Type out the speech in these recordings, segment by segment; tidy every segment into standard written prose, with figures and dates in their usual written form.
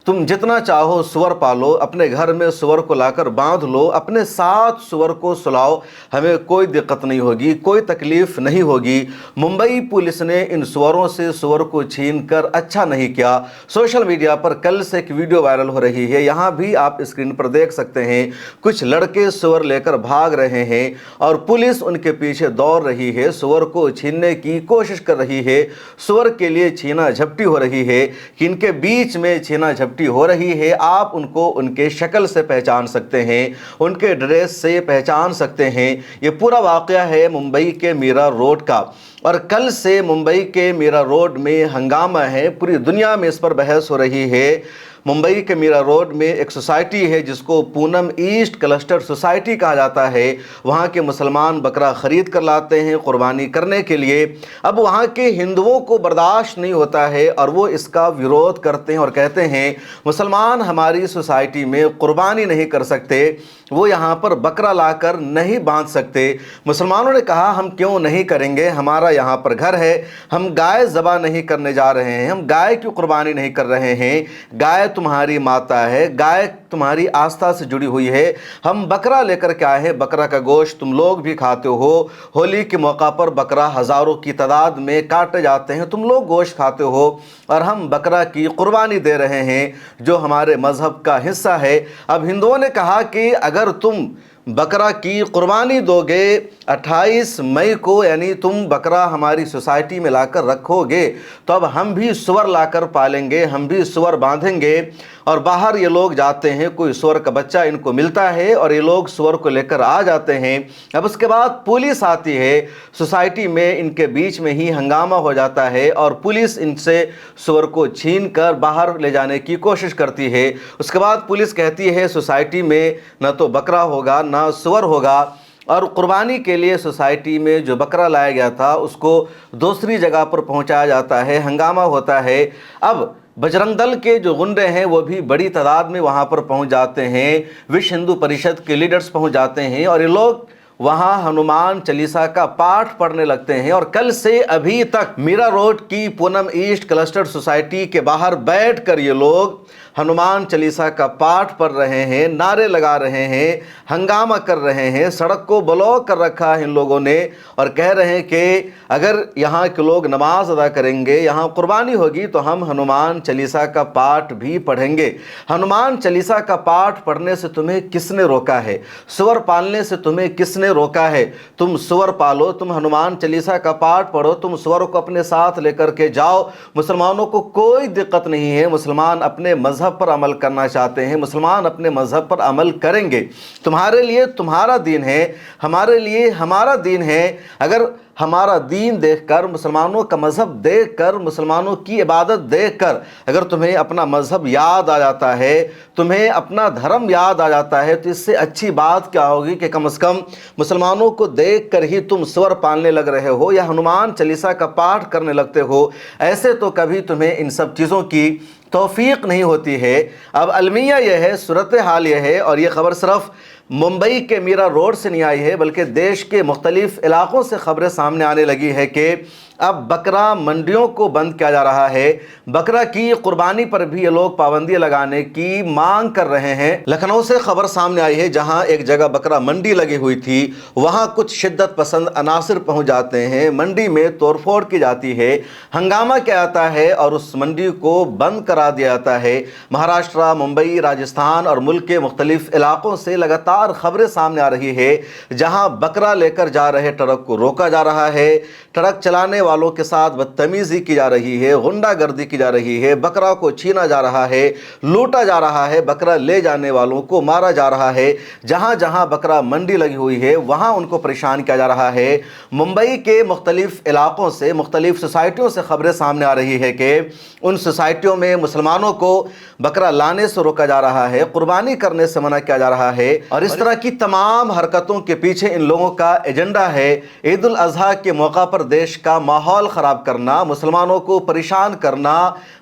तुम जितना चाहो सुअर पालो, अपने घर में सुअर को लाकर बांध लो, अपने साथ सुअर को सुलाओ, हमें कोई दिक्कत नहीं होगी, कोई तकलीफ नहीं होगी। मुंबई पुलिस ने इन सुअरों से सुअर को छीनकर अच्छा नहीं किया। सोशल मीडिया पर कल से एक वीडियो वायरल हो रही है, यहाँ भी आप स्क्रीन पर देख सकते हैं। कुछ लड़के सुअर लेकर भाग रहे हैं और पुलिस उनके पीछे दौड़ रही है, सुअर को छीनने की कोशिश कर रही है। सुअर के लिए छीना झपटी हो रही है कि इनके बीच में छीना झपटी हो रही है। आप उनको उनके शक्ल से पहचान सकते हैं, उनके ड्रेस से पहचान सकते हैं। ये पूरा वाक़या है मुंबई के मीरा रोड का और कल से मुंबई के मीरा रोड में हंगामा है, पूरी दुनिया में इस पर बहस हो रही है। मुंबई के मीरा रोड में एक सोसाइटी है जिसको पूनम ईस्ट क्लस्टर सोसाइटी कहा जाता है। वहाँ के मुसलमान बकरा ख़रीद कर लाते हैं कुर्बानी करने के लिए। अब वहाँ के हिंदुओं को बर्दाश्त नहीं होता है और वो इसका विरोध करते हैं और कहते हैं मुसलमान हमारी सोसाइटी में कुर्बानी नहीं कर सकते, वो यहाँ पर बकरा लाकर नहीं बांध सकते। मुसलमानों ने कहा हम क्यों नहीं करेंगे, हमारा यहाँ पर घर है, हम गाय ज़बा नहीं करने जा रहे हैं, हम गाय की कुर्बानी नहीं कर रहे हैं। गाय तुम्हारी माता है, गाय तुम्हारी आस्था से जुड़ी हुई है। हम बकरा लेकर के आए हैं, बकरा का गोश्त तुम लोग भी खाते हो। होली के मौका पर बकरा हज़ारों की तादाद में काटे जाते हैं, तुम लोग गोश्त खाते हो और हम बकरा की कुर्बानी दे रहे हैं जो हमारे मज़हब का हिस्सा है। अब हिंदुओं ने कहा कि अगर तुम बकरा की कुर्बानी दोगे 28 मई को, यानी तुम बकरा हमारी सोसाइटी में लाकर रखोगे, तो अब हम भी सुअर लाकर पालेंगे, हम भी सुअर बांधेंगे। और बाहर ये लोग जाते हैं, कोई सुअर का बच्चा इनको मिलता है और ये लोग सुअर को लेकर आ जाते हैं। अब उसके बाद पुलिस आती है, सोसाइटी में इनके बीच में ही हंगामा हो जाता है और पुलिस इनसे सुअर को छीन कर बाहर ले जाने की कोशिश करती है। उसके बाद पुलिस कहती है सोसाइटी में न तो बकरा होगा ना सुअर होगा, और कुर्बानी के लिए सोसाइटी में जो बकरा लाया गया था उसको दूसरी जगह पर पहुंचाया जाता है। हंगामा होता है। अब बजरंग दल के जो गुंडे हैं वो भी बड़ी तादाद में वहां पर पहुंच जाते हैं, विश्व हिंदू परिषद के लीडर्स पहुंच जाते हैं और ये लोग वहाँ हनुमान चालीसा का पाठ पढ़ने लगते हैं। और कल से अभी तक मीरा रोड की पूनम ईस्ट क्लस्टर सोसाइटी के बाहर बैठकर ये लोग हनुमान चालीसा का पाठ पढ़ रहे हैं, नारे लगा रहे हैं, हंगामा कर रहे हैं। सड़क को ब्लॉक कर रखा है इन लोगों ने और कह रहे हैं कि अगर यहाँ के लोग नमाज अदा करेंगे, यहाँ कुर्बानी होगी, तो हम हनुमान चालीसा का पाठ भी पढ़ेंगे। हनुमान चालीसा का पाठ पढ़ने से तुम्हें किसने रोका है? सुअर पालने से तुम्हें किसने रोका है? तुम सुअर पालो, तुम हनुमान चालीसा का पाठ पढ़ो, तुम सुअर को अपने साथ लेकर के जाओ। मुसलमानों को कोई दिक्कत नहीं है, मुसलमान अपने मजहब पर अमल करना चाहते हैं, मुसलमान अपने मजहब पर अमल करेंगे। तुम्हारे लिए तुम्हारा दीन है, हमारे लिए हमारा दीन है। अगर हमारा दीन देखकर, मुसलमानों का मजहब देखकर, मुसलमानों की इबादत देखकर अगर तुम्हें अपना मजहब याद आ जाता है, तुम्हें अपना धर्म याद आ जाता है, तो इससे अच्छी बात क्या होगी कि कम से कम मुसलमानों को देखकर ही तुम सुअर पालने लग रहे हो या हनुमान चालीसा का पाठ करने लगते हो। ऐसे तो कभी तुम्हें इन सब चीज़ों की तौफीक नहीं होती है। अब अलमिया यह है, सूरत हाल यह है, और ये ख़बर सिर्फ मुंबई के मीरा रोड से नहीं आई है बल्कि देश के मुख्तलिफ इलाक़ों से ख़बरें सामने आने लगी है कि अब बकरा मंडियों को बंद किया जा रहा है। बकरा की कुर्बानी पर भी ये लोग पाबंदियां लगाने की मांग कर रहे हैं। लखनऊ से खबर सामने आई है जहां एक जगह बकरा मंडी लगी हुई थी, वहां कुछ शिद्दत पसंद अनासिर पहुंच जाते हैं, मंडी में तोड़फोड़ की जाती है, हंगामा किया जाता है और उस मंडी को बंद करा दिया जाता है। महाराष्ट्र, मुंबई, राजस्थान और मुल्क के मुख्तलिफ इलाक़ों से लगातार खबरें सामने आ रही है जहाँ बकरा लेकर जा रहे ट्रक को रोका जा रहा है, ट्रक चलाने वालों के साथ बदतमीजी की जा रही है, गुंडागर्दी की जा रही है, बकरा को छीना जा रहा है, लूटा जा रहा है, बकरा ले जाने वालों को मारा जा रहा है। जहां जहां बकरा मंडी लगी हुई है वहां उनको परेशान किया जा रहा है। मुंबई के मुख्तलिफ इलाकों से, मुख्तलिफ सोसाइटियों से खबरें सामने आ रही है कि उन सोसाइटियों में मुसलमानों को बकरा लाने से रोका जा रहा है, कुर्बानी करने से मना किया जा रहा है। और इस तरह की तमाम हरकतों के पीछे इन लोगों का एजेंडा है ईद उल अजहा के मौका पर देश का माहौल ख़राब करना, मुसलमानों को परेशान करना,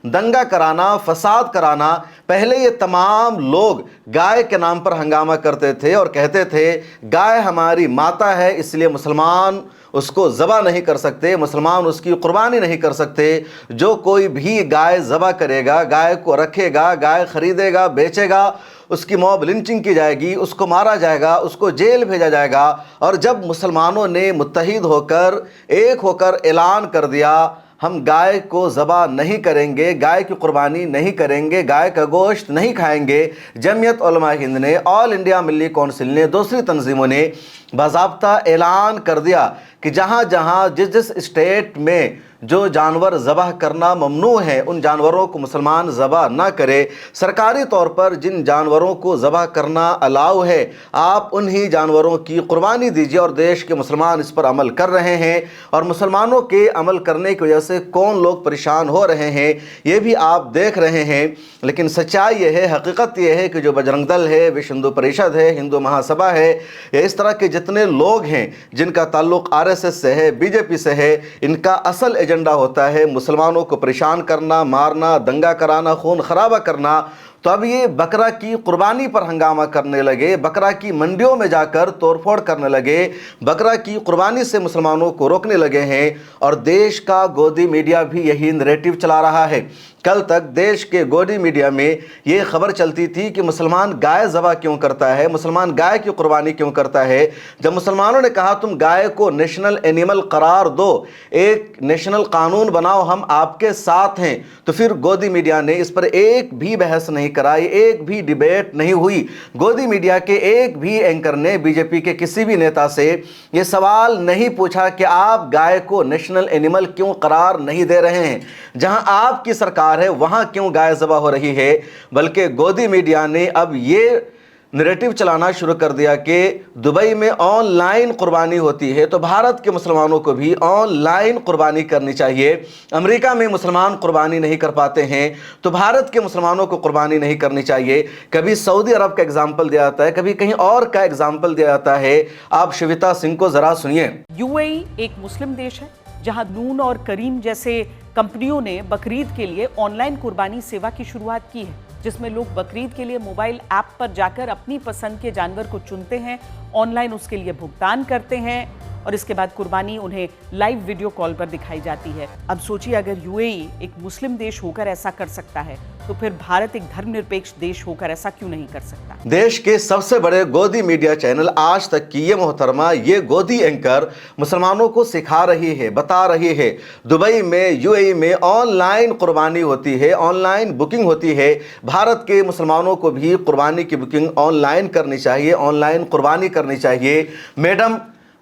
दंगा कराना, फसाद कराना। पहले ये तमाम लोग गाय के नाम पर हंगामा करते थे और कहते थे गाय हमारी माता है, इसलिए मुसलमान اس کو ذبح نہیں کر سکتے، مسلمان اس کی قربانی نہیں کر سکتے۔ جو کوئی بھی گائے ذبح کرے گا، گائے کو رکھے گا، گائے خریدے گا، بیچے گا، اس کی موب لنچنگ کی جائے گی، اس کو مارا جائے گا، اس کو جیل بھیجا جائے گا۔ اور جب مسلمانوں نے متحد ہو کر، ایک ہو کر اعلان کر دیا ہم گائے کو ذبح نہیں کریں گے، گائے کی قربانی نہیں کریں گے، گائے کا گوشت نہیں کھائیں گے، جمعیت علماء ہند نے، آل انڈیا ملی کونسل نے، دوسری تنظیموں نے باضابطہ اعلان کر دیا کہ جہاں جہاں جس جس اسٹیٹ میں جو جانور ذبح کرنا ممنوع ہے ان جانوروں کو مسلمان ذبح نہ کرے۔ سرکاری طور پر جن جانوروں کو ذبح کرنا الاؤ ہے آپ انہی جانوروں کی قربانی دیجیے، اور دیش کے مسلمان اس پر عمل کر رہے ہیں، اور مسلمانوں کے عمل کرنے کی وجہ سے کون لوگ پریشان ہو رہے ہیں یہ بھی آپ دیکھ رہے ہیں۔ لیکن سچائی یہ ہے، حقیقت یہ ہے کہ جو بجرنگ دل ہے، وشو ہندو پریشد ہے، ہندو مہا سبھا ہے، یا اس طرح کے جتنے لوگ ہیں جن کا تعلق RSS سے ہے، BJP سے ہے، ان کا اصل ایجنڈا ہوتا ہے مسلمانوں کو پریشان کرنا، مارنا، دنگا کرانا، خون خرابہ کرنا۔ تو اب یہ بکرا کی قربانی پر ہنگامہ کرنے لگے، بکرا کی منڈیوں میں جا کر توڑ پھوڑ کرنے لگے، بکرا کی قربانی سے مسلمانوں کو روکنے لگے ہیں، اور دیش کا گودی میڈیا بھی یہی نریٹو چلا رہا ہے۔ کل تک دیش کے گودی میڈیا میں یہ خبر چلتی تھی کہ مسلمان گائے ذبح کیوں کرتا ہے، مسلمان گائے کی قربانی کیوں کرتا ہے۔ جب مسلمانوں نے کہا تم گائے کو نیشنل اینیمل قرار دو، ایک نیشنل قانون بناؤ، ہم آپ کے ساتھ ہیں، تو پھر گودی میڈیا نے اس پر ایک بھی بحث نہیں کرائی، ایک بھی ڈیبیٹ نہیں ہوئی۔ گودی میڈیا کے ایک بھی اینکر نے BJP کے کسی بھی نیتا سے یہ سوال نہیں پوچھا کہ آپ گائے کو نیشنل اینیمل کیوں قرار نہیں دے رہے ہیں، جہاں آپ کی سرکار ہے وہاں کیوں گائے ذبح ہو رہی ہے۔ بلکہ گودی میڈیا نے اب یہ نریٹو چلانا شروع کر دیا کہ دبئی میں آن لائن قربانی ہوتی ہے تو بھارت کے مسلمانوں کو بھی آن لائن قربانی کرنی چاہیے۔ امریکہ میں مسلمان قربانی نہیں کر پاتے ہیں تو بھارت کے مسلمانوں کو قربانی نہیں کرنی چاہیے۔ کبھی سعودی عرب کا اگزامپل دیا جاتا ہے، کبھی کہیں اور کا اگزامپل دیا جاتا ہے۔ آپ شویتا سنگھ کو ذرا سنیے۔ UAE ایک مسلم دیش ہے جہاں نون اور کریم جیسے کمپنیوں نے بقرعید کے لیے آن لائن قربانی سیوا کی شروعات کی ہے، جس میں لوگ بقرعید کے لیے موبائل ایپ پر جا کر اپنی پسند کے جانور کو چنتے ہیں، آن لائن اس کے لیے بھگتان کرتے ہیں، اور اس کے بعد قربانی انہیں لائیو ویڈیو کال پر دکھائی جاتی ہے۔ اب سوچیے اگر UAE ایک مسلم دیش ہو کر ایسا کر سکتا ہے تو پھر بھارت ایک دھرم نرپیکش دیش ہو کر ایسا کیوں نہیں کر سکتا؟ دیش کے سب سے بڑے گودی میڈیا چینل آج تک کی یہ محترمہ، یہ گودی اینکر مسلمانوں کو سکھا رہی ہے، بتا رہی ہے دبئی میں، UAE میں آن لائن قربانی ہوتی ہے، آن لائن بکنگ ہوتی ہے، بھارت کے مسلمانوں کو بھی قربانی کی بکنگ آن لائن کرنی چاہیے، آن لائن قربانی کرنی چاہیے۔ میڈم،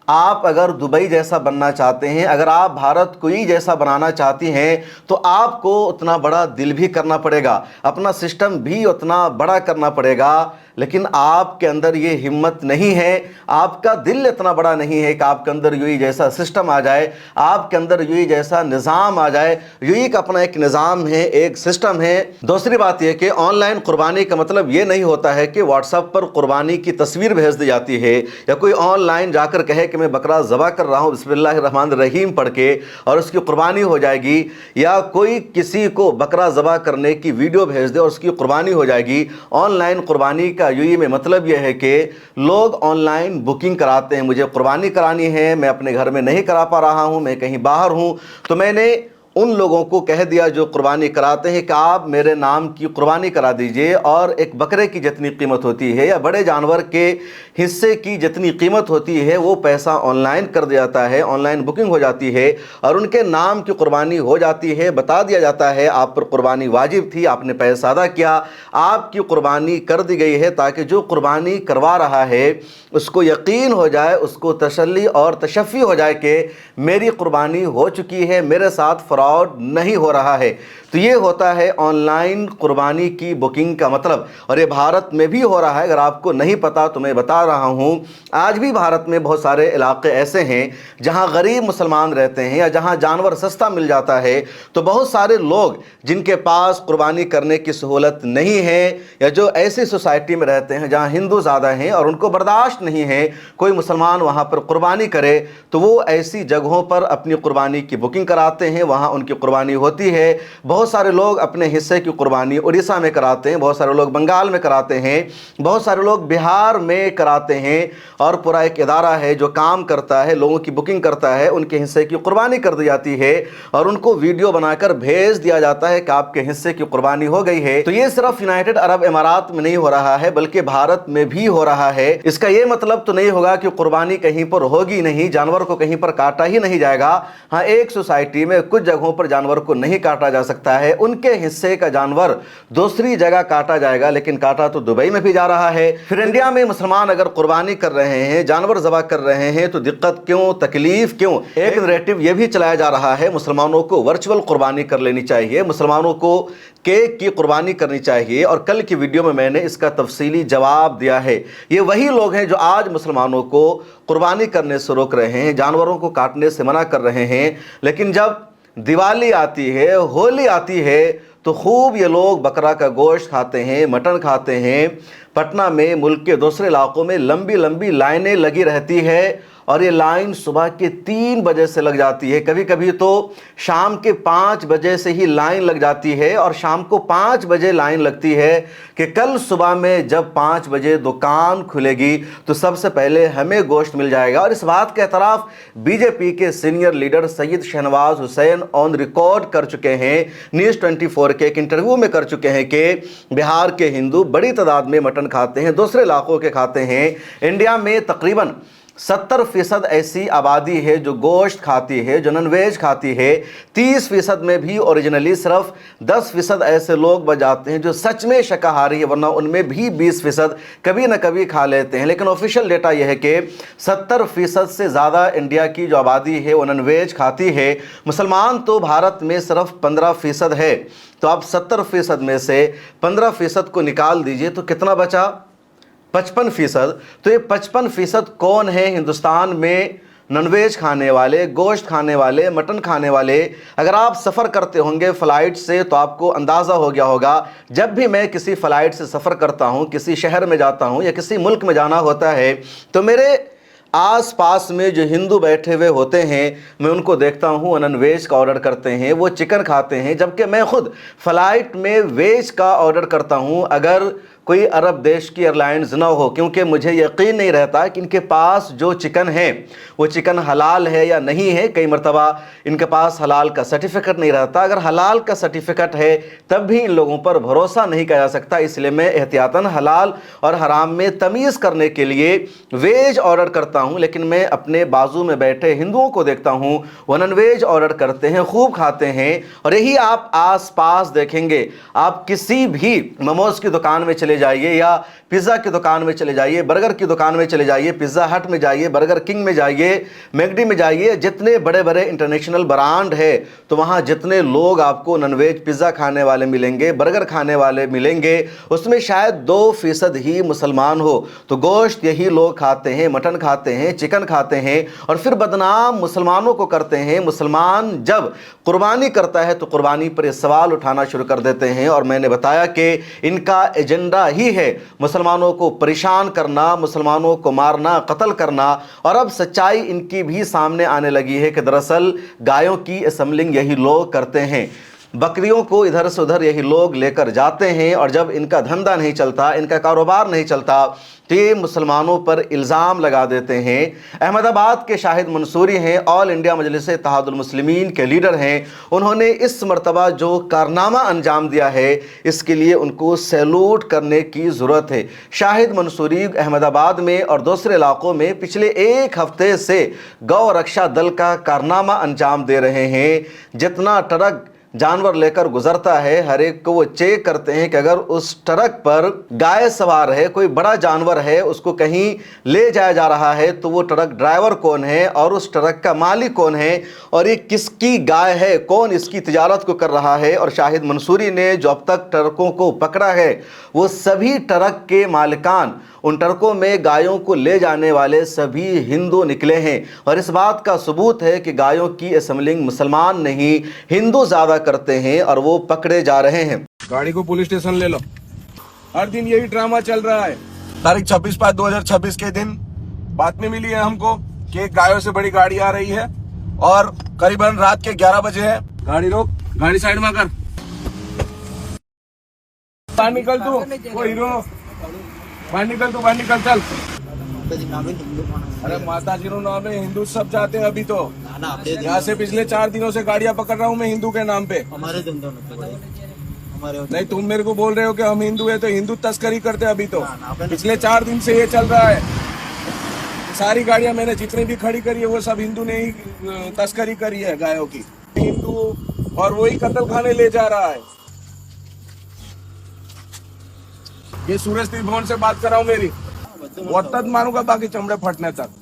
آپ اگر دبئی جیسا بننا چاہتے ہیں، اگر آپ بھارت کو ہی جیسا بنانا چاہتی ہیں تو آپ کو اتنا بڑا دل بھی کرنا پڑے گا، اپنا سسٹم بھی اتنا بڑا کرنا پڑے گا، لیکن آپ کے اندر یہ ہمت نہیں ہے، آپ کا دل اتنا بڑا نہیں ہے کہ آپ کے اندر UAE جیسا سسٹم آ جائے، آپ کے اندر UAE جیسا نظام آ جائے۔ UAE کا اپنا ایک نظام ہے، ایک سسٹم ہے۔ دوسری بات یہ کہ آن لائن قربانی کا مطلب یہ نہیں ہوتا ہے کہ واٹس ایپ پر قربانی کی تصویر بھیج دی جاتی ہے، یا کوئی آن لائن جا کر کہے کہ میں بکرا ذبح کر رہا ہوں بسم اللہ الرحمن الرحیم پڑھ کے اور اس کی قربانی ہو جائے گی، یا کوئی کسی کو بکرا ذبح کرنے کی ویڈیو بھیج دے اور اس کی قربانی ہو جائے گی۔ آن لائن قربانی کا UAE میں مطلب یہ ہے کہ لوگ آن لائن بکنگ کراتے ہیں، مجھے قربانی کرانی ہے، میں اپنے گھر میں نہیں کرا پا رہا ہوں، میں کہیں باہر ہوں، تو میں نے ان لوگوں کو کہہ دیا جو قربانی کراتے ہیں کہ آپ میرے نام کی قربانی کرا دیجئے، اور ایک بکرے کی جتنی قیمت ہوتی ہے یا بڑے جانور کے حصے کی جتنی قیمت ہوتی ہے وہ پیسہ آن لائن کر دیا جاتا ہے، آن لائن بکنگ ہو جاتی ہے اور ان کے نام کی قربانی ہو جاتی ہے، بتا دیا جاتا ہے آپ پر قربانی واجب تھی، آپ نے پیسہ ادا کیا، آپ کی قربانی کر دی گئی ہے، تاکہ جو قربانی کروا رہا ہے اس کو یقین ہو جائے، اس کو تسلی اور تشفی ہو جائے کہ میری قربانی ہو چکی ہے، میرے ساتھ فراڈ نہیں ہو رہا ہے۔ تو یہ ہوتا ہے آن لائن قربانی کی بکنگ کا مطلب، اور یہ بھارت میں بھی ہو رہا ہے۔ اگر آپ کو نہیں پتا تو میں بتا رہا ہوں، آج بھی بھارت میں بہت سارے علاقے ایسے ہیں جہاں غریب مسلمان رہتے ہیں یا جہاں جانور سستا مل جاتا ہے، تو بہت سارے لوگ جن کے پاس قربانی کرنے کی سہولت نہیں ہے، یا جو ایسی سوسائٹی میں رہتے ہیں جہاں ہندو زیادہ ہیں اور ان کو برداشت نہیں ہے کوئی مسلمان وہاں پر قربانی کرے، تو وہ ایسی جگہوں پر اپنی قربانی کی بکنگ کراتے ہیں، وہاں ان کی قربانی ہوتی ہے۔ بہت बहुत सारे लोग अपने हिस्से की कुर्बानी उड़ीसा में कराते हैं, बहुत सारे लोग बंगाल में कराते हैं, बहुत सारे लोग बिहार में कराते हैं, और पूरा एक इदारा है जो काम करता है, लोगों की बुकिंग करता है, उनके हिस्से की कुर्बानी कर दी जाती है और उनको वीडियो बनाकर भेज दिया जाता है कि आपके हिस्से की कुर्बानी हो गई है। तो ये सिर्फ यूनाइटेड अरब इमारात में नहीं हो रहा है बल्कि भारत में भी हो रहा है। इसका ये मतलब तो नहीं होगा कि कुर्बानी कहीं पर होगी नहीं, जानवर को कहीं पर काटा ही नहीं जाएगा। हाँ, एक सोसाइटी में कुछ जगहों पर जानवर को नहीं काटा जा सकता है, उनके हिस्से का जानवर दूसरी जगह काटा जाएगा, लेकिन काटा तो दुबई में भी जा रहा है। फिर इंडिया में मुसलमान अगर कुर्बानी कर रहे हैं, जानवर ज़बह कर रहे हैं, तो दिक्कत क्यों, तकलीफ क्यों? एक नैरेटिव ये भी चलाया जा रहा है मुसलमानों को वर्चुअल कुर्बानी कर लेनी चाहिए, मुसलमानों को केक की कुर्बानी करनी चाहिए, और कल की वीडियो में मैंने इसका तफसीली जवाब दिया है। ये वही लोग हैं जो आज मुसलमानों को कुर्बानी करने से रोक रहे हैं, जानवरों को काटने से मना कर रहे हैं, लेकिन जब दिवाली आती है, होली आती है, तो खूब ये लोग बकरा का गोश्त खाते हैं, मटन खाते हैं। पटना में मुल्क के दूसरे इलाकों में लंबी लंबी लाइनें लगी रहती है, और ये लाइन सुबह के 3 बजे से लग जाती है, कभी कभी तो शाम के 5 बजे से ही लाइन लग जाती है, और शाम को 5 बजे लाइन लगती है कि कल सुबह में जब 5 बजे दुकान खुलेगी तो सबसे पहले हमें गोश्त मिल जाएगा। और इस बात का एतराफ़ बीजेपी के senior leader Syed Shahnawaz Hussain on record कर चुके हैं, न्यूज़ 24 के एक इंटरव्यू में कर चुके हैं कि बिहार के हिंदू बड़ी तादाद में मटन खाते हैं, दूसरे इलाकों के खाते हैं। इंडिया में तकरीबन 70% ऐसी आबादी है जो गोश्त खाती है, जो नॉनवेज खाती है। 30% में भी ओरिजिनली सिर्फ 10% ऐसे लोग बच जाते हैं जो सच में शाकाहारी है, वरना उनमें भी 20% कभी ना कभी खा लेते हैं। लेकिन ऑफिशियल डेटा यह है कि 70% से ज़्यादा इंडिया की जो आबादी है वो नॉनवेज खाती है। मुसलमान तो भारत में सिर्फ 15% है, तो आप 70% में से 15% को निकाल दीजिए तो कितना बचा? 55%। तो ये 55% कौन है हिंदुस्तान में नॉनवेज खाने वाले, गोश्त खाने वाले, मटन खाने वाले? अगर आप सफ़र करते होंगे फ़्लाइट से तो आपको अंदाज़ा हो गया होगा, जब भी मैं किसी फ़्लाइट से सफ़र करता हूँ, किसी शहर में जाता हूँ या किसी मुल्क में जाना होता है, तो मेरे आस पास में जो हिंदू बैठे हुए होते हैं मैं उनको देखता हूँ, वो नॉनवेज का ऑर्डर करते हैं, वो चिकन खाते हैं, जबकि मैं खुद फ़्लाइट में वेज का ऑर्डर करता हूँ अगर कोई अरब देश की एयरलाइंस ना हो, क्योंकि मुझे यकीन नहीं रहता कि इनके पास जो चिकन है वो चिकन हलाल है या नहीं है। कई मरतबा इनके पास हलाल का सर्टिफिकेट नहीं रहता, अगर हलाल का सर्टिफिकेट है तब भी इन लोगों पर भरोसा नहीं किया जा सकता। इसलिए मैं एहतियातन हलाल और हराम में तमीज़ करने के लिए वेज ऑर्डर करता हूँ, लेकिन मैं अपने बाजू में बैठे हिंदुओं को देखता हूँ वो नॉनवेज ऑर्डर करते हैं, खूब खाते हैं। और यही आप आस पास देखेंगे, आप किसी भी मोमोज़ की दुकान में चले जाइए या पिज़्ज़ा की दुकान में चले जाइए, बर्गर की दुकान में चले जाइए, पिज़्ज़ा हट में जाइए, बर्गर किंग में जाइए, मैकडी में जाइए, जितने बड़े बड़े इंटरनेशनल ब्रांड है, तो वहाँ जितने लोग आपको नॉनवेज पिज़्ज़ा खाने वाले मिलेंगे, बर्गर खाने वाले मिलेंगे, उसमें शायद 2% ही मुसलमान हो। तो गोश्त यही लोग खाते हैं, मटन खाते हैं, चिकन खाते हैं, और फिर बदनाम मुसलमानों को करते हैं। मुसलमान जब कुर्बानी करता है तो कुर्बानी पर सवाल उठाना शुरू कर देते हैं, और मैंने बताया कि इनका एजेंडा ही है मुसलमानों को परेशान करना, मुसलमानों को मारना, कत्ल करना। और अब सच्चाई इनकी भी सामने आने लगी है कि दरअसल गायों की असेंबलिंग यही लोग करते हैं, बकरियों को इधर से उधर यही लोग लेकर जाते हैं, और जब इनका धंधा नहीं चलता, इनका कारोबार नहीं चलता, तो ये मुसलमानों पर इल्ज़ाम लगा देते हैं। अहमदाबाद के शाहिद मंसूरी हैं, ऑल इंडिया मजलिस इत्तेहादुल मुस्लिमीन के लीडर हैं। उन्होंने इस मरतबा जो कारनामा अंजाम दिया है इसके लिए उनको सैल्यूट करने की ज़रूरत है। शाहिद मंसूरी अहमदाबाद में और दूसरे इलाकों में पिछले 1 हफ्ते से गौ रक्षा दल का कारनामा अंजाम दे रहे हैं। जितना ट्रक जानवर लेकर गुजरता है, हर एक को वो चेक करते हैं कि अगर उस ट्रक पर गाय सवार है, कोई बड़ा जानवर है, उसको कहीं ले जाया जा रहा है, तो वो ट्रक ड्राइवर कौन है और उस ट्रक का मालिक कौन है और ये किसकी गाय है, कौन इसकी तिजारत को कर रहा है। और शाहिद मंसूरी ने जो अब तक ट्रकों को पकड़ा है वो सभी ट्रक के मालिकान, उन ट्रकों में गायों को ले जाने वाले सभी हिंदू निकले हैं। और इस बात का सबूत है कि गायों की असेंबलिंग मुसलमान नहीं हिंदू ज़्यादा करते हैं और वो पकड़े जा रहे हैं। गाड़ी को पुलिस स्टेशन ले लो। हर दिन यही ड्रामा चल रहा है। तारीख 26/5/2026 के दिन बात में मिली है हमको कि एक गायों से बड़ी गाड़ी आ रही है और करीबन रात के 11 बजे है। गाड़ी रोक, गाड़ी साइड में कर। बाहर निकल तू, वो हीरो, बाहर निकल तू, बाहर निकल चल। अरे माता जी नो नाम है, हिंदू सब जाते हैं अभी तो। यहाँ से पिछले 4 दिनों से गाड़ियाँ पकड़ रहा हूँ मैं हिंदू के नाम पे। हमारे धंधों में नहीं, तुम मेरे को बोल रहे हो कि हम हिंदू है तो हिंदू तस्करी करते हैं अभी तो। पिछले 4 दिन से ये चल रहा है। सारी गाड़ियां मैंने जितनी भी खड़ी करी है वो सब हिंदू ने ही तस्करी करी है गायों की। हिंदू और वही कत्ल खाने ले जा रहा है। ये सूरज ती भवन से बात कर रहा हूँ मेरी, वो तक मारूंगा बाकी चमड़े फटने तक।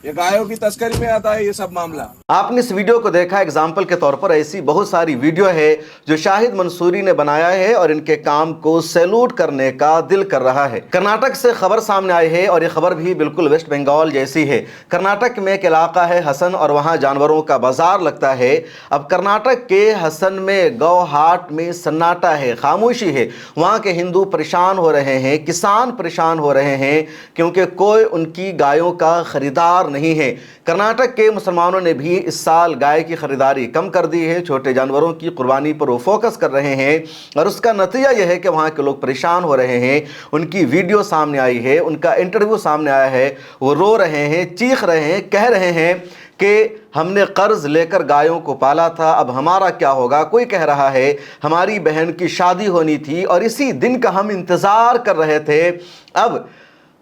ये गायों की तस्करी में आता है ये सब मामला। आपने इस वीडियो को देखा, एग्जाम्पल के तौर पर ऐसी बहुत सारी वीडियो है जो शाहिद मंसूरी ने बनाया है और इनके काम को सैल्यूट करने का दिल कर रहा है। कर्नाटक से खबर सामने आई है और ये खबर भी बिल्कुल वेस्ट बंगाल जैसी है। कर्नाटक में एक इलाका है हसन और वहाँ जानवरों का बाजार लगता है। अब कर्नाटक के हसन में गौ हाट में सन्नाटा है, खामोशी है। वहाँ के हिंदू परेशान हो रहे हैं, किसान परेशान हो रहे हैं क्योंकि कोई उनकी गायों का खरीदार नहीं है। कर्नाटक के मुसलमानों ने भी इस साल गाय की खरीदारी कम कर दी है। छोटे जानवरों की कुर्बानी पर वो फोकस कर रहे हैं और उसका नतीजा यह है कि वहाँ के लोग परेशान हो रहे हैं। उनकी वीडियो सामने आई है, उनका इंटरव्यू सामने आया है, वो रो रहे हैं, चीख रहे हैं, कह रहे हैं कि हमने कर्ज लेकर गायों को पाला था, अब हमारा क्या होगा। कोई कह रहा है हमारी बहन की शादी होनी थी और इसी दिन का हम इंतज़ार कर रहे थे, अब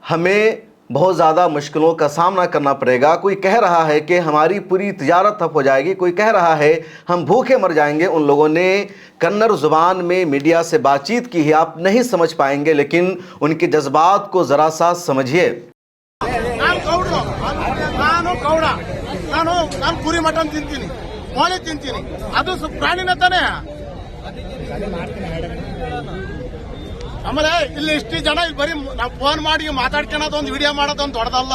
हमें बहुत ज़्यादा मुश्किलों का सामना करना पड़ेगा। कोई कह रहा है कि हमारी पूरी तिजारत ठप हो जाएगी, कोई कह रहा है हम भूखे मर जाएंगे। उन लोगों ने कन्नड़ ज़ुबान में मीडिया से बातचीत की है, आप नहीं समझ पाएंगे, लेकिन उनके जज्बात को ज़रा सा समझिए। ನಾನು ಕುರಿ ಮಟನ್ ತಿಂತೀನಿ, ಕೋಳಿ ತಿಂತೀನಿ, ಅದು ಪ್ರಾಣಿನ ತಾನೆ. ಆಮೇಲೆ ಇಲ್ಲಿ ಇಷ್ಟು ಜನ ಇಲ್ಲಿ ಬರೀ ನಾವು ಫೋನ್ ಮಾಡಿ ಮಾತಾಡ್ಕೊಳ್ಳೋದು ಒಂದು ವಿಡಿಯೋ ಮಾಡೋದು ಒಂದು ದೊಡ್ಡದಲ್ಲ.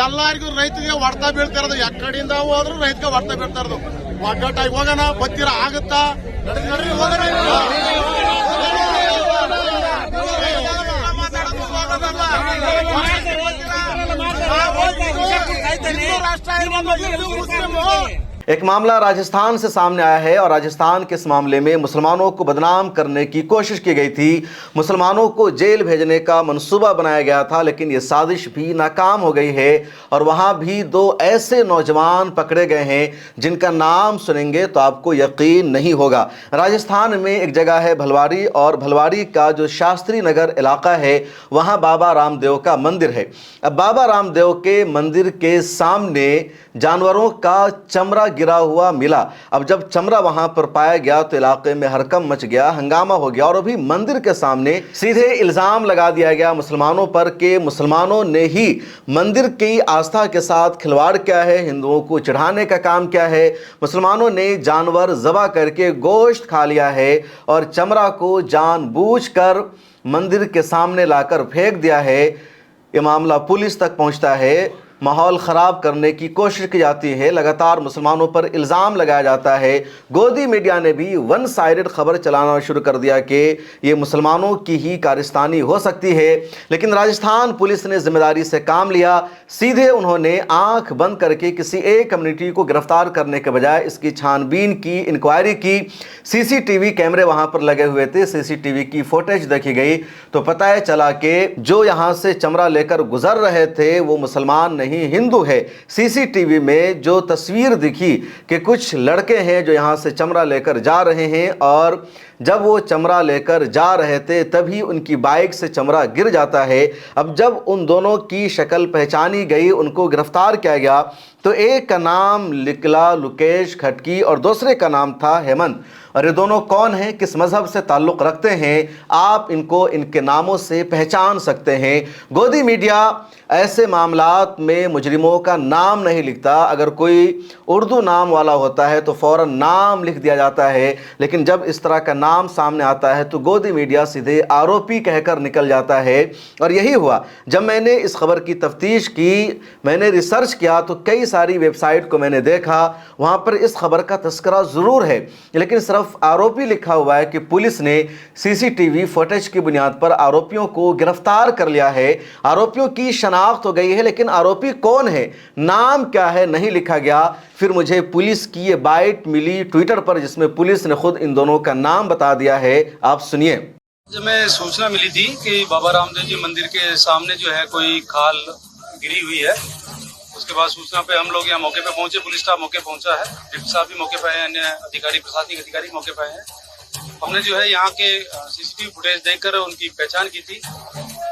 ಎಲ್ಲರಿಗೂ ರೈತರಿಗೆ ಹೊಡ್ತಾ ಬೀಳ್ತಿರೋದು, ಎಕ್ಕಡಿಂದ ಹೋದ್ರು ರೈತಗೆ ಹೊಡ್ತಾ ಬೀಳ್ತಿರೋದು. ಒಗ್ಗಟ್ಟಾಗಿ ಹೋಗೋಣ, ಬತ್ತೀರ ಆಗುತ್ತಾ ನಡ್ರಿ ಹೋಗೋಣ. एक मामला राजस्थान से सामने आया है और राजस्थान के इस मामले में मुसलमानों को बदनाम करने की कोशिश की गई थी। मुसलमानों को जेल भेजने का मंसूबा बनाया गया था, लेकिन ये साजिश भी नाकाम हो गई है और वहाँ भी 2 ऐसे नौजवान पकड़े गए हैं जिनका नाम सुनेंगे तो आपको यकीन नहीं होगा। राजस्थान में एक जगह है भलवाड़ी और भलवाड़ी का जो शास्त्री नगर इलाका है वहाँ बाबा रामदेव का मंदिर है। अब बाबा रामदेव के मंदिर के सामने जानवरों का चमड़ा गिरा हुआ मिला। अब जब चमड़ा वहां पर पाया गया तो इलाके में हड़कंप मच गया, हंगामा हो गया और अभी मंदिर के सामने सीधे इल्जाम लगा दिया गया मुसलमानों पर कि मुसलमानों ने ही मंदिर की आस्था के साथ खिलवाड़ किया है, हिंदुओं को चढ़ाने का काम किया है। मुसलमानों ने जानवर ज़बह करके गोश्त खा लिया है और चमड़ा को जानबूझकर मंदिर के सामने लाकर फेंक दिया है। ये मामला पुलिस तक पहुंचता है, माहौल ख़राब करने की कोशिश की जाती है, लगातार मुसलमानों पर इल्ज़ाम लगाया जाता है। गोदी मीडिया ने भी वन साइडेड खबर चलाना शुरू कर दिया कि ये मुसलमानों की ही कारस्तानी हो सकती है, लेकिन राजस्थान पुलिस ने जिम्मेदारी से काम लिया। सीधे उन्होंने आंख बंद करके किसी एक कम्युनिटी को गिरफ्तार करने के बजाय इसकी छानबीन की, इंक्वायरी की। सीसीटीवी कैमरे वहाँ पर लगे हुए थे, सीसीटीवी की फुटेज देखी गई तो पता चला कि जो यहाँ से चमड़ा लेकर गुजर रहे थे वो मुसलमान नहीं हिंदू है। सीसीटीवी में जो तस्वीर दिखी कि कुछ लड़के हैं जो यहाँ से चमड़ा लेकर जा रहे हैं और जब वो चमड़ा लेकर जा रहे थे तभी उनकी बाइक से चमड़ा गिर जाता है। अब जब उन दोनों की शक्ल पहचानी गई, उनको गिरफ्तार किया गया तो एक का नाम निकला लुकेश खटकी और दूसरे का नाम था हेमंत। और ये दोनों कौन हैं, किस मज़हब से ताल्लुक़ रखते हैं, आप इनको इनके नामों से पहचान सकते हैं। गोदी मीडिया ऐसे मामलात में मुजरिमों का नाम नहीं लिखता। अगर कोई उर्दू नाम वाला होता है तो फ़ौरन नाम लिख दिया जाता है, लेकिन जब इस तरह का नाम सामने आता है तो गोदी मीडिया सीधे आरोपी कहकर निकल जाता है। और यही हुआ। जब मैंने इस खबर की तफ्तीश की, मैंने रिसर्च किया तो कई सारी वेबसाइट को मैंने देखा, वहाँ पर इस खबर का तस्करा ज़रूर है, लेकिन सिर्फ आरोपी लिखा हुआ है कि पुलिस ने सीसीटीवी फुटेज की बुनियाद पर आरोपियों को गिरफ्तार कर लिया है। आरोपियों की शनाख्त हो गई है, लेकिन आरोपी कौन है, नाम क्या है, नहीं लिखा गया। फिर मुझे पुलिस की ये बाइट मिली ट्विटर पर जिसमें पुलिस ने खुद इन दोनों का नाम बता दिया है, आप सुनिए। हमें सूचना मिली थी कि बाबा रामदेव जी मंदिर के सामने जो है कोई खाल गिरी हुई है। उसके बाद सूचना पे हम लोग यहाँ मौके पे पहुंचे, पुलिस स्टाफ मौके पहुंचा है, डिप्टी साहब भी मौके पे आए, अन्य अधिकारी प्रशासनिक अधिकारी मौके पे आए हैं। हमने जो है यहाँ के सीसीटीवी फुटेज देखकर उनकी पहचान की थी।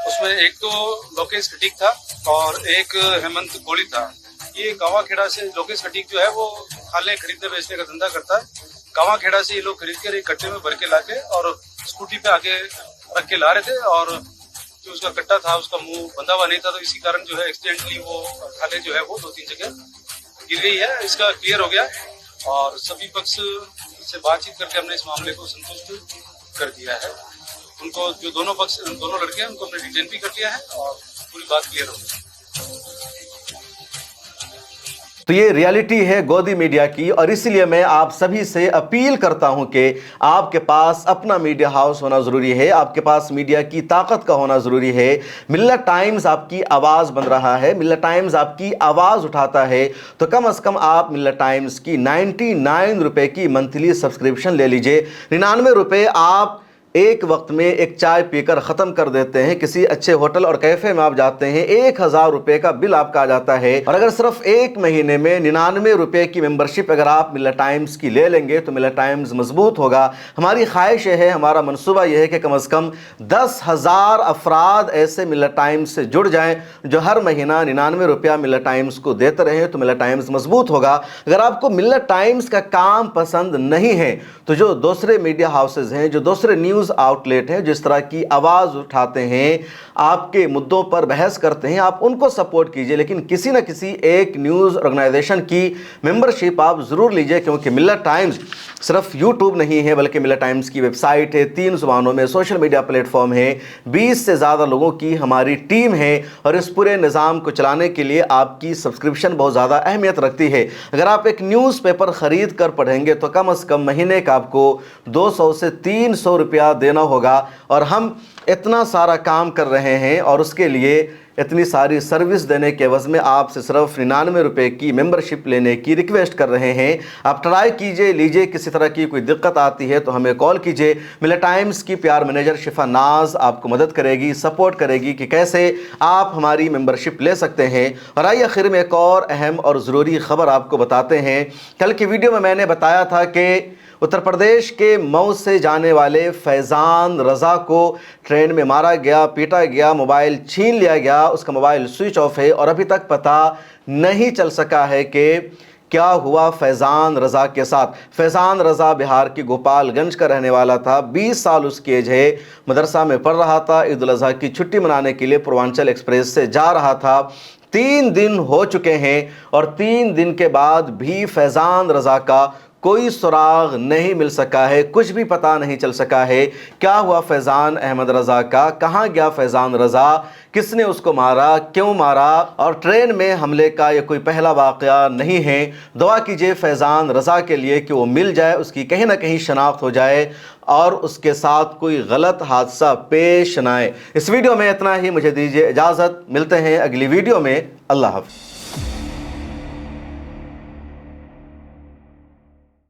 उसमें एक तो लोकेश खटीक था और एक हेमंत कोली था। ये गावा खेड़ा से लोकेश खटीक जो है वो खालें खरीदने बेचने का धंधा करता है। गावा खेड़ा से ये लोग खरीद कर एक कट्टे में भर के लाके और स्कूटी पे आगे रख के ला रहे थे, और जो उसका कट्टा था उसका मुंह बंधा हुआ नहीं था, तो इसी कारण जो है एक्सीडेंटली वो खाले जो है वो 2-3 जगह गिर गई है। इसका क्लियर हो गया और सभी पक्ष से बातचीत करके हमने इस मामले को संतुष्ट कर दिया है। उनको जो दोनों लड़के हैं उनको हमने डिटेन भी कर लिया है और पूरी बात क्लियर हो गई। तो ये रियलिटी है गोदी मीडिया की, और इसलिए मैं आप सभी से अपील करता हूं कि आपके पास अपना मीडिया हाउस होना ज़रूरी है, आपके पास मीडिया की ताकत का होना ज़रूरी है। मिल्लत टाइम्स आपकी आवाज़ बन रहा है, मिल्लत टाइम्स आपकी आवाज़ उठाता है, तो कम से कम आप मिल्लत टाइम्स की 99 रुपये की मंथली सब्सक्रिप्शन ले लीजिए। 99 रुपये आप एक वक्त में एक चाय पीकर ख़त्म कर देते हैं। किसी अच्छे होटल और कैफ़े में आप जाते हैं, 1000 रुपये का बिल आपका आ जाता है। और अगर सिर्फ एक महीने में 99 रुपये की मेंबरशिप अगर आप मिल्लत टाइम्स की ले लेंगे तो मिल्लत टाइम्स मजबूत होगा। हमारी ख्वाहिश है, हमारा मनसूबा यह है कि कम से कम 10,000 अफराद ऐसे मिल्लत टाइम्स से जुड़ जाएँ जो हर महीना 99 रुपया मिल्लत टाइम्स को देते रहें, तो मिल्लत टाइम्स मजबूत होगा। अगर आपको मिल्लत टाइम्स का काम पसंद नहीं है तो जो दूसरे मीडिया हाउसेज हैं, जो दूसरे न्यूज़ आउटलेट हैं, जिस तरह की आवाज़ उठाते हैं, आपके मुद्दों पर बहस करते हैं, आप उनको सपोर्ट कीजिए, लेकिन किसी न किसी एक न्यूज़ ऑर्गेनाइजेशन की मेंबरशिप आप ज़रूर लीजिए। क्योंकि मिल्लत टाइम्स सिर्फ यूट्यूब नहीं है, बल्कि मिल्लत टाइम्स की वेबसाइट है, 3 ज़ुबानों में सोशल मीडिया प्लेटफॉर्म है, 20 से ज़्यादा लोगों की हमारी टीम है, और इस पूरे निज़ाम को चलाने के लिए आपकी सब्सक्रिप्शन बहुत ज़्यादा अहमियत रखती है। अगर आप एक न्यूज़पेपर ख़रीद कर पढ़ेंगे तो कम से कम महीने का आपको 200 से 300 रुपया देना होगा, और हम इतना सारा काम कर रहे हैं और उसके लिए इतनी सारी सर्विस देने के एवज़ में आपसे सिर्फ 99 रुपये की मेंबरशिप लेने की रिक्वेस्ट कर रहे हैं। आप ट्राई कीजिए, लीजिए। किसी तरह की कोई दिक्कत आती है तो हमें कॉल कीजिए। मिल्लत टाइम्स की PR मैनेजर शिफा नाज आपको मदद करेगी, सपोर्ट करेगी कि कैसे आप हमारी मेंबरशिप ले सकते हैं। और आइए आखिर में एक और अहम और ज़रूरी ख़बर आपको बताते हैं। कल की वीडियो में मैंने बताया था कि उत्तर प्रदेश के मऊ से जाने वाले फैज़ान रज़ा को ट्रेन में मारा गया, पीटा गया, मोबाइल छीन लिया गया, उसका मोबाइल स्विच ऑफ है और अभी तक पता नहीं चल सका है कि क्या हुआ फैज़ान रज़ा के साथ। फैज़ान रज़ा बिहार की गोपालगंज का रहने वाला था, 20 साल उसकी एज है, मदरसा में पढ़ रहा था, ईद उल अज़हा की छुट्टी मनाने के लिए पूर्वांचल एक्सप्रेस से जा रहा था। 3 दिन हो चुके हैं और 3 दिन के बाद भी फैज़ान रज़ा का कोई सुराग नहीं मिल सका है, कुछ भी पता नहीं चल सका है। क्या हुआ फैज़ान अहमद रज़ा का, कहाँ गया फैज़ान रज़ा, किसने उसको मारा, क्यों मारा, और ट्रेन में हमले का ये कोई पहला वाक़या नहीं है। दुआ कीजिए फैज़ान रज़ा के लिए कि वो मिल जाए, उसकी कहीं ना कहीं शनाख्त हो जाए और उसके साथ कोई गलत हादसा पेश न आए। इस वीडियो में इतना ही, मुझे दीजिए इजाज़त, मिलते हैं अगली वीडियो में। अल्लाह हाफ़िज़।